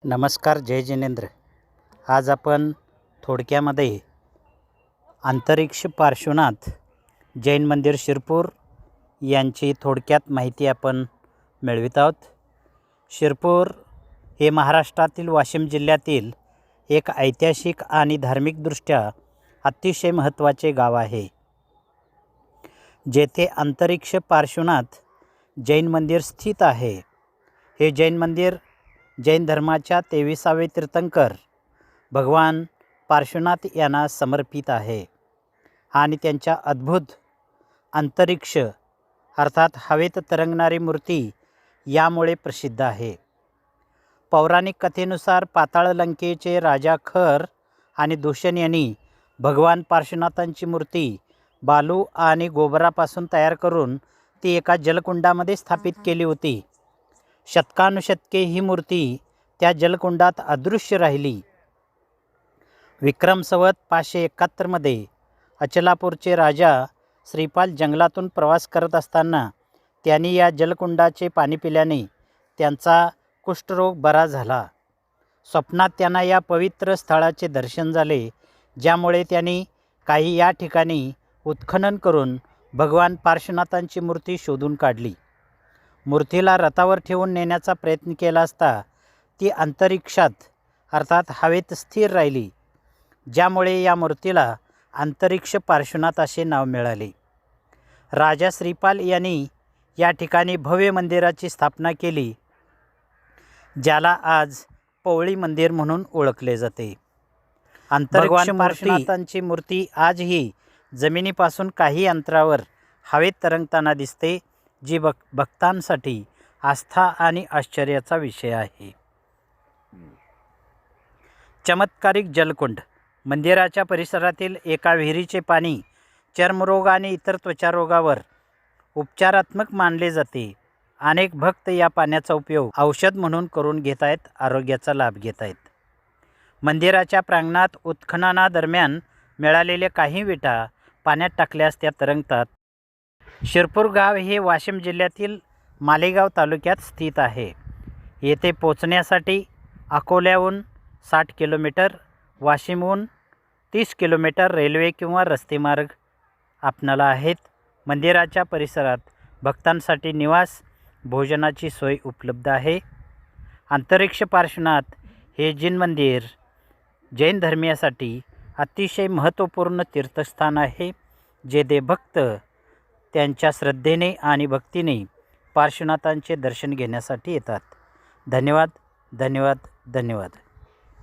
नमस्कार, जय जिनेंद्र. आज आपण थोडक्यामध्ये अंतरिक्ष पार्श्वनाथ जैन मंदिर शिरपूर यांची थोडक्यात माहिती आपण मिळवित आहोत. शिरपूर हे महाराष्ट्रातील वाशिम जिल्ह्यातील एक ऐतिहासिक आणि धार्मिकदृष्ट्या अतिशय महत्त्वाचे गाव आहे. जेथे अंतरिक्ष पार्श्वनाथ जैन मंदिर स्थित आहे. हे जैन मंदिर जैन धर्माच्या 23वे तीर्थंकर भगवान पार्श्वनाथ यांना समर्पित आहे आणि त्यांच्या अद्भुत अंतरिक्ष अर्थात हवेत तरंगणारी मूर्ती यामुळे प्रसिद्ध आहे. पौराणिक कथेनुसार पाताळ लंकेचे राजा खर आणि दूषण यांनी भगवान पार्श्वनाथांची मूर्ती बालू आणि गोबरापासून तयार करून ती एका जलकुंडामध्ये स्थापित केली होती. शतकानुशतके ही मूर्ती त्या जलकुंडात अदृश्य राहिली. विक्रम संवत 571 अचलापूरचे राजा श्रीपाल जंगलातून प्रवास करत असताना त्यांनी या जलकुंडाचे पाणी पिल्याने त्यांचा कुष्ठरोग बरा झाला. स्वप्नात त्यांना या पवित्र स्थळाचे दर्शन झाले, ज्यामुळे त्यांनी काही या ठिकाणी उत्खनन करून भगवान पार्श्वनाथांची मूर्ती शोधून काढली. मूर्तीला रथावर ठेवून नेण्याचा प्रयत्न केला असता ती अंतरिक्षात अर्थात हवेत स्थिर राहिली, ज्यामुळे या मूर्तीला अंतरिक्ष पार्श्वनाथ असे नाव मिळाले. राजा श्रीपाल यांनी या ठिकाणी भव्य मंदिराची स्थापना केली, ज्याला आज पवळी मंदिर म्हणून ओळखले जाते. अंतरिक्ष पार्श्वनाथांची मूर्ती आजही जमिनीपासून काही अंतरावर हवेत तरंगताना दिसते, जी भक्तांसाठी आस्था आणि आश्चर्याचा विषय आहे. चमत्कारिक जलकुंड. मंदिराच्या परिसरातील एका विहिरीचे पाणी चर्मरोग आणि इतर त्वचारोगावर उपचारात्मक मानले जाते. अनेक भक्त या पाण्याचा उपयोग औषध म्हणून करून घेत आहेत, आरोग्याचा लाभ घेत आहेत. मंदिराच्या प्रांगणात उत्खननादरम्यान मिळालेल्या काही विटा पाण्यात टाकल्यास त्या तरंगतात. शिरपूर गाव हे वाशिम जिल्ह्यातील मालेगाव तालुक्यात स्थित आहे. येथे पोचण्यासाठी अकोल्याहून 60 किलोमीटर, वाशिमहून 30 किलोमीटर रेल्वे किंवा रस्तेमार्ग आपणाला आहेत. मंदिराच्या परिसरात भक्तांसाठी निवास, भोजनाची सोय उपलब्ध आहे. अंतरिक्ष पार्श्वनाथ हे जैन मंदिर जैन धर्मीयासाठी अतिशय महत्त्वपूर्ण तीर्थस्थान आहे, जेथे भक्त त्यांच्या श्रद्धेने आणि भक्तीने पार्श्वनाथांचे दर्शन घेण्यासाठी येतात. धन्यवाद, धन्यवाद, धन्यवाद.